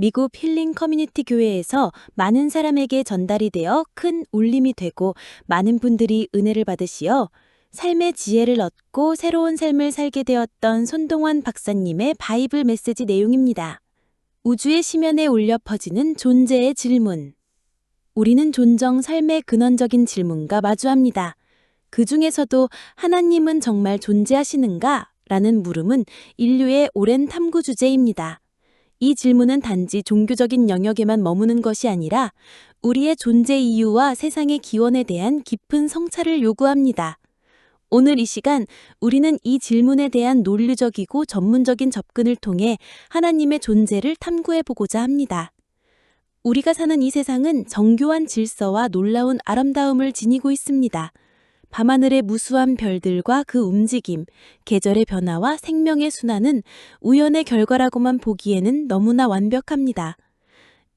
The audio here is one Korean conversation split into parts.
미국 힐링 커뮤니티 교회에서 많은 사람에게 전달이 되어 큰 울림이 되고 많은 분들이 은혜를 받으시어 삶의 지혜를 얻고 새로운 삶을 살게 되었던 손동원 박사님의 바이블 메시지 내용입니다. 우주의 심연에 울려 퍼지는 존재의 질문. 우리는 종종 삶의 근원적인 질문과 마주합니다. 그 중에서도 하나님은 정말 존재하시는가? 라는 물음은 인류의 오랜 탐구 주제입니다. 이 질문은 단지 종교적인 영역에만 머무는 것이 아니라 우리의 존재 이유와 세상의 기원에 대한 깊은 성찰을 요구합니다. 오늘 이 시간 우리는 이 질문에 대한 논리적이고 전문적인 접근을 통해 하나님의 존재를 탐구해보고자 합니다. 우리가 사는 이 세상은 정교한 질서와 놀라운 아름다움을 지니고 있습니다. 밤하늘의 무수한 별들과 그 움직임, 계절의 변화와 생명의 순환은 우연의 결과라고만 보기에는 너무나 완벽합니다.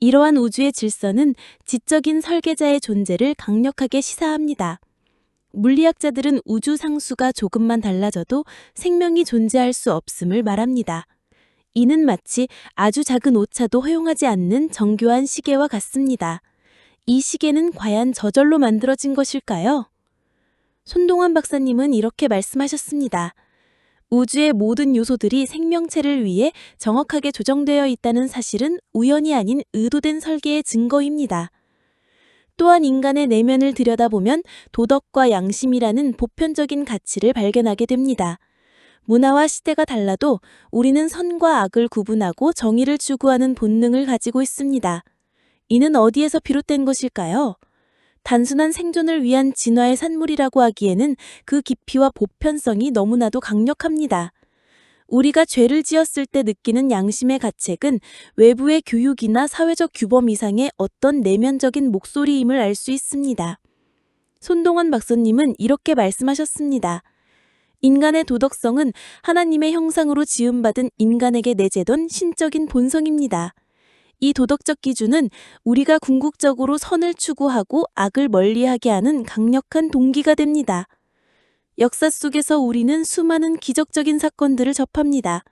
이러한 우주의 질서는 지적인 설계자의 존재를 강력하게 시사합니다. 물리학자들은 우주 상수가 조금만 달라져도 생명이 존재할 수 없음을 말합니다. 이는 마치 아주 작은 오차도 허용하지 않는 정교한 시계와 같습니다. 이 시계는 과연 저절로 만들어진 것일까요? 손동원 박사님은 이렇게 말씀하셨습니다. 우주의 모든 요소들이 생명체를 위해 정확하게 조정되어 있다는 사실은 우연이 아닌 의도된 설계의 증거입니다. 또한 인간의 내면을 들여다보면 도덕과 양심이라는 보편적인 가치를 발견하게 됩니다. 문화와 시대가 달라도 우리는 선과 악을 구분하고 정의를 추구하는 본능을 가지고 있습니다. 이는 어디에서 비롯된 것일까요? 단순한 생존을 위한 진화의 산물이라고 하기에는 그 깊이와 보편성이 너무나도 강력합니다. 우리가 죄를 지었을 때 느끼는 양심의 가책은 외부의 교육이나 사회적 규범 이상의 어떤 내면적인 목소리임을 알 수 있습니다. 손동원 박사님은 이렇게 말씀하셨습니다. 인간의 도덕성은 하나님의 형상으로 지음받은 인간에게 내재된 신적인 본성입니다. 이 도덕적 기준은 우리가 궁극적으로 선을 추구하고 악을 멀리하게 하는 강력한 동기가 됩니다. 역사 속에서 우리는 수많은 기적적인 사건들을 접합니다.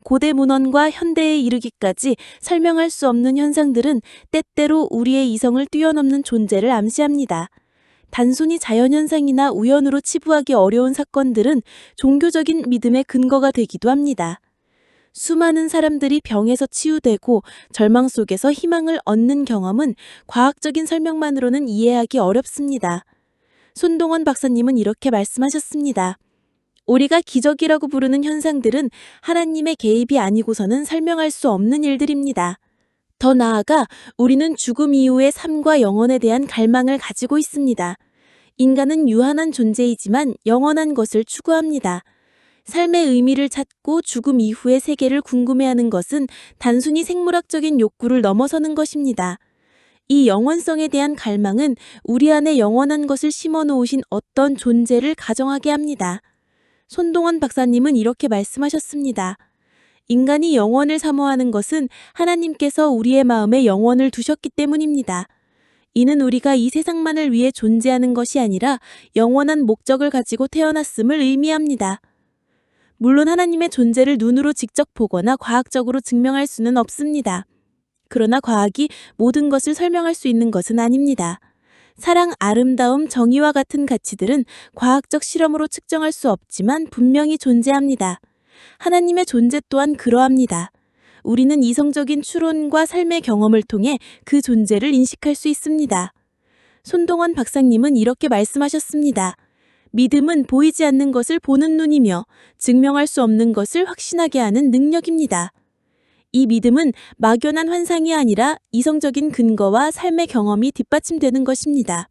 고대 문헌과 현대에 이르기까지 설명할 수 없는 현상들은 때때로 우리의 이성을 뛰어넘는 존재를 암시합니다. 단순히 자연현상이나 우연으로 치부하기 어려운 사건들은 종교적인 믿음의 근거가 되기도 합니다. 수많은 사람들이 병에서 치유되고 절망 속에서 희망을 얻는 경험은 과학적인 설명만으로는 이해하기 어렵습니다. 손동원 박사님은 이렇게 말씀하셨습니다. 우리가 기적이라고 부르는 현상들은 하나님의 개입이 아니고서는 설명할 수 없는 일들입니다. 더 나아가 우리는 죽음 이후의 삶과 영혼에 대한 갈망을 가지고 있습니다. 인간은 유한한 존재이지만 영원한 것을 추구합니다. 삶의 의미를 찾고 죽음 이후의 세계를 궁금해하는 것은 단순히 생물학적인 욕구를 넘어서는 것입니다. 이 영원성에 대한 갈망은 우리 안에 영원한 것을 심어 놓으신 어떤 존재를 가정하게 합니다. 손동원 박사님은 이렇게 말씀하셨습니다. 인간이 영원을 사모하는 것은 하나님께서 우리의 마음에 영원을 두셨기 때문입니다. 이는 우리가 이 세상만을 위해 존재하는 것이 아니라 영원한 목적을 가지고 태어났음을 의미합니다. 물론 하나님의 존재를 눈으로 직접 보거나 과학적으로 증명할 수는 없습니다. 그러나 과학이 모든 것을 설명할 수 있는 것은 아닙니다. 사랑, 아름다움, 정의와 같은 가치들은 과학적 실험으로 측정할 수 없지만 분명히 존재합니다. 하나님의 존재 또한 그러합니다. 우리는 이성적인 추론과 삶의 경험을 통해 그 존재를 인식할 수 있습니다. 손동원 박사님은 이렇게 말씀하셨습니다. 믿음은 보이지 않는 것을 보는 눈이며 증명할 수 없는 것을 확신하게 하는 능력입니다. 이 믿음은 막연한 환상이 아니라 이성적인 근거와 삶의 경험이 뒷받침되는 것입니다.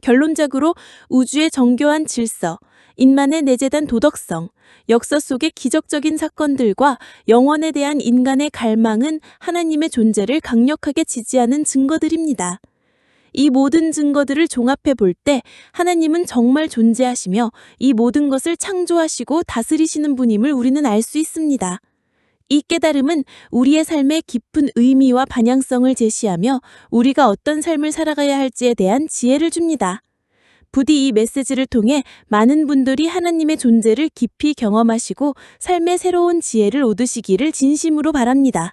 결론적으로 우주의 정교한 질서, 인만에 내재된 도덕성, 역사 속의 기적적인 사건들과 영원에 대한 인간의 갈망은 하나님의 존재를 강력하게 지지하는 증거들입니다. 이 모든 증거들을 종합해 볼 때 하나님은 정말 존재하시며 이 모든 것을 창조하시고 다스리시는 분임을 우리는 알 수 있습니다. 이 깨달음은 우리의 삶의 깊은 의미와 방향성을 제시하며 우리가 어떤 삶을 살아가야 할지에 대한 지혜를 줍니다. 부디 이 메시지를 통해 많은 분들이 하나님의 존재를 깊이 경험하시고 삶의 새로운 지혜를 얻으시기를 진심으로 바랍니다.